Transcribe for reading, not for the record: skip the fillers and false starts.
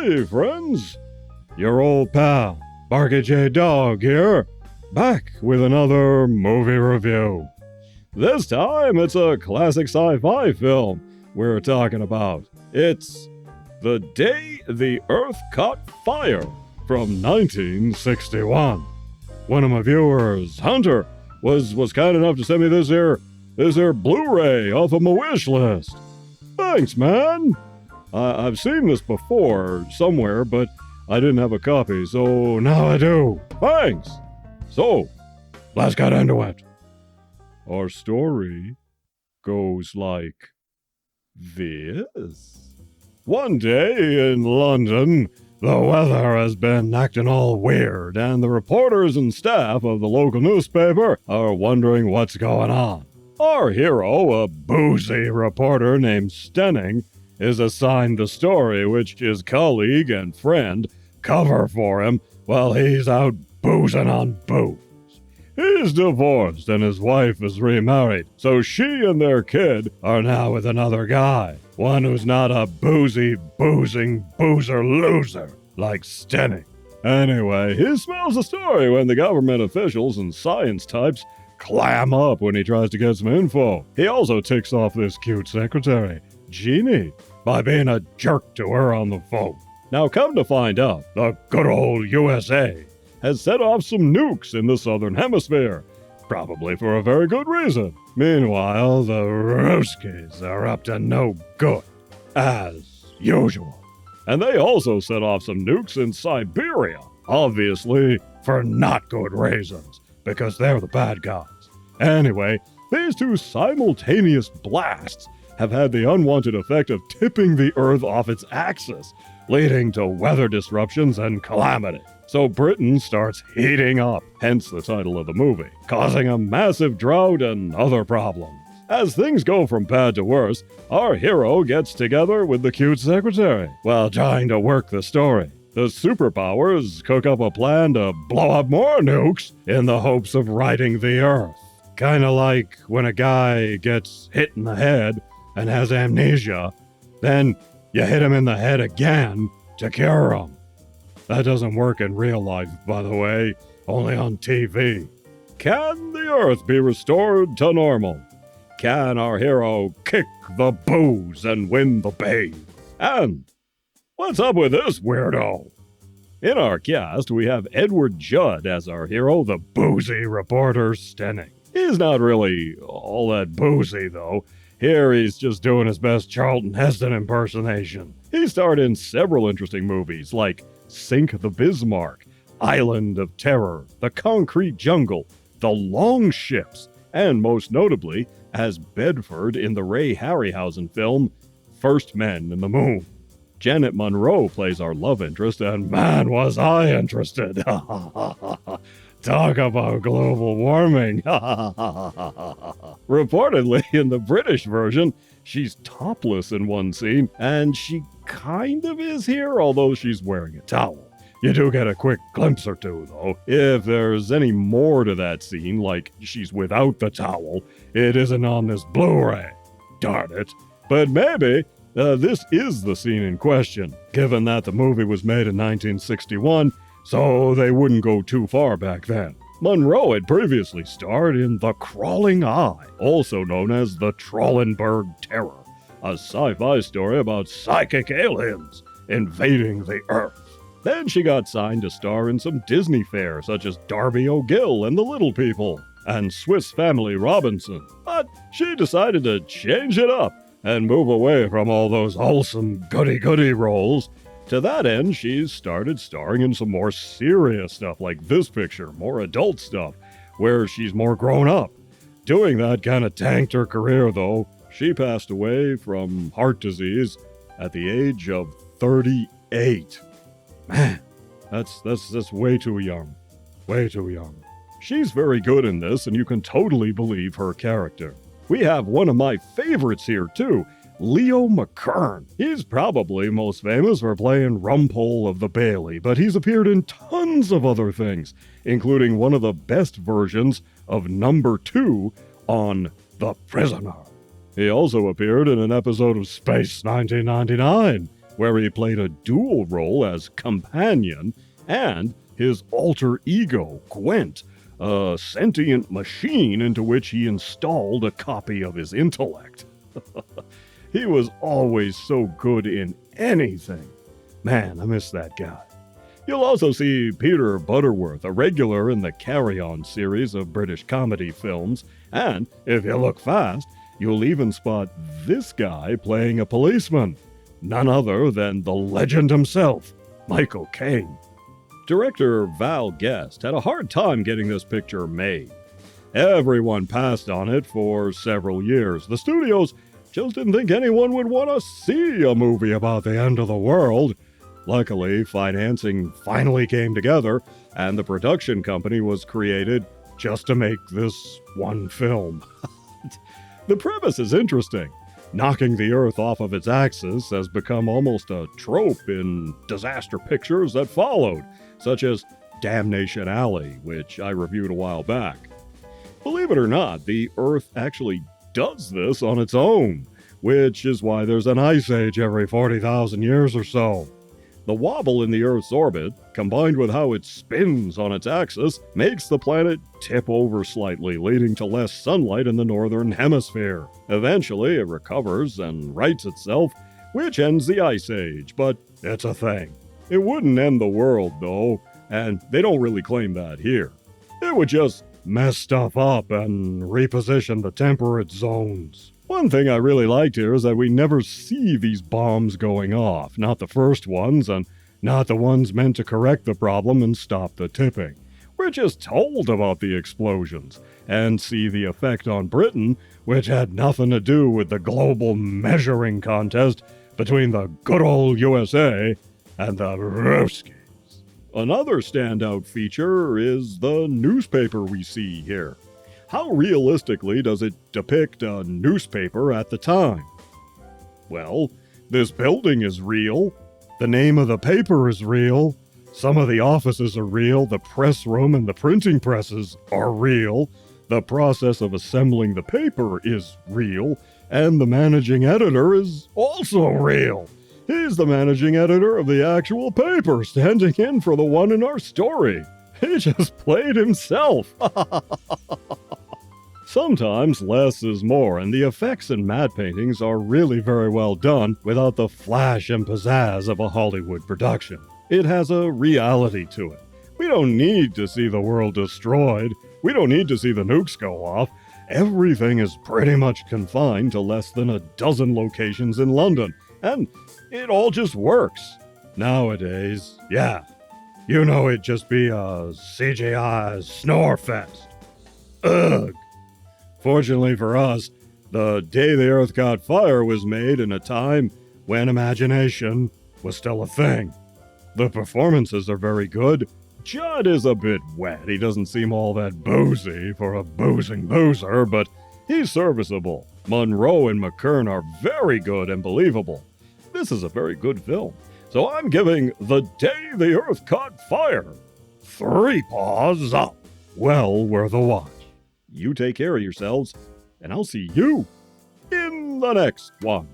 Hey, friends! Your old pal, Barkey J. Dog here, back with another movie review. This time, it's a classic sci-fi film we're talking about. It's The Day the Earth Caught Fire from 1961. One of my viewers, Hunter, was kind enough to send me this here Blu-ray off of my wish list. Thanks, man! I've seen this before somewhere, but I didn't have a copy, so now I do. Thanks! So, let's get into it. Our story goes like this. One day in London, the weather has been acting all weird, and the reporters and staff of the local newspaper are wondering what's going on. Our hero, a boozy reporter named Stenning, is assigned the story which his colleague and friend cover for him while he's out boozing on booze. He's divorced and his wife is remarried, so she and their kid are now with another guy, one who's not a boozy, boozing, boozer loser like Stenning. Anyway, he smells the story when the government officials and science types clam up when he tries to get some info. He also ticks off this cute secretary, Jeannie, by being a jerk to her on the phone. Now come to find out, the good old USA has set off some nukes in the southern hemisphere, probably for a very good reason. Meanwhile, the Ruskies are up to no good, as usual. And they also set off some nukes in Siberia, obviously for not good reasons, because they're the bad guys. Anyway, these two simultaneous blasts have had the unwanted effect of tipping the Earth off its axis, leading to weather disruptions and calamity. So Britain starts heating up, hence the title of the movie, causing a massive drought and other problems. As things go from bad to worse, our hero gets together with the cute secretary while trying to work the story. The superpowers cook up a plan to blow up more nukes in the hopes of righting the Earth. Kinda like when a guy gets hit in the head and has amnesia, then you hit him in the head again to cure him. That doesn't work in real life, by the way, only on TV. Can the Earth be restored to normal? Can our hero kick the booze and win the babe? And what's up with this weirdo? In our cast, we have Edward Judd as our hero, the boozy reporter Stenning. He's not really all that boozy, though. Here he's just doing his best Charlton Heston impersonation. He starred in several interesting movies like Sink the Bismarck, Island of Terror, The Concrete Jungle, The Long Ships, and most notably as Bedford in the Ray Harryhausen film First Men in the Moon. Janet Munro plays our love interest, and man was I interested. Talk about global warming. Reportedly, in the British version, she's topless in one scene, and she kind of is here, although she's wearing a towel. You do get a quick glimpse or two, though. If there's any more to that scene, like she's without the towel, it isn't on this Blu-ray. Darn it. But maybe this is the scene in question, given that the movie was made in 1961, so they wouldn't go too far back then. Munro had previously starred in The Crawling Eye, also known as The Trollenberg Terror, a sci-fi story about psychic aliens invading the Earth. Then she got signed to star in some Disney fare such as Darby O'Gill and the Little People, and Swiss Family Robinson. But she decided to change it up and move away from all those wholesome goody-goody roles. To that end, she's started starring in some more serious stuff like this picture, more adult stuff, where she's more grown up. Doing that kind of tanked her career, though. She passed away from heart disease at the age of 38. Man, that's way too young. Way too young. She's very good in this, and you can totally believe her character. We have one of my favorites here, too, Leo McKern. He's probably most famous for playing Rumpole of the Bailey, but he's appeared in tons of other things, including one of the best versions of Number 2 on The Prisoner. He also appeared in an episode of Space 1999, where he played a dual role as companion and his alter ego, Gwent, a sentient machine into which he installed a copy of his intellect. He was always so good in anything. Man, I miss that guy. You'll also see Peter Butterworth, a regular in the Carry On series of British comedy films, and if you look fast, you'll even spot this guy playing a policeman, none other than the legend himself, Michael Caine. Director Val Guest had a hard time getting this picture made. Everyone passed on it for several years. The studios just didn't think anyone would want to see a movie about the end of the world. Luckily, financing finally came together, and the production company was created just to make this one film. The premise is interesting. Knocking the Earth off of its axis has become almost a trope in disaster pictures that followed, such as Damnation Alley, which I reviewed a while back. Believe it or not, the Earth actually does this on its own, which is why there's an ice age every 40,000 years or so. The wobble in the Earth's orbit, combined with how it spins on its axis, makes the planet tip over slightly, leading to less sunlight in the northern hemisphere. Eventually, it recovers and rights itself, which ends the ice age, but it's a thing. It wouldn't end the world, though, and they don't really claim that here. It would just mess stuff up and reposition the temperate zones. One thing I really liked here is that we never see these bombs going off, not the first ones, and not the ones meant to correct the problem and stop the tipping. We're just told about the explosions, and see the effect on Britain, which had nothing to do with the global measuring contest between the good old USA and the Ruskies. Another standout feature is the newspaper we see here. How realistically does it depict a newspaper at the time? Well, this building is real, the name of the paper is real, some of the offices are real, the press room and the printing presses are real, the process of assembling the paper is real, and the managing editor is also real. He's the managing editor of the actual paper, standing in for the one in our story. He just played himself. Sometimes less is more, and the effects in matte paintings are really very well done without the flash and pizzazz of a Hollywood production. It has a reality to it. We don't need to see the world destroyed. We don't need to see the nukes go off. Everything is pretty much confined to less than a dozen locations in London, and it all just works. Nowadays, yeah, you know it'd just be a CGI snore fest. Ugh. Fortunately for us, the Day the Earth Caught Fire was made in a time when imagination was still a thing. The performances are very good. Judd is a bit wet. He doesn't seem all that boozy for a boozing boozer, but he's serviceable. Munro and McKern are very good and believable. This is a very good film. So I'm giving The Day the Earth Caught Fire 3 paws up. Well worth a watch. You take care of yourselves, and I'll see you in the next one.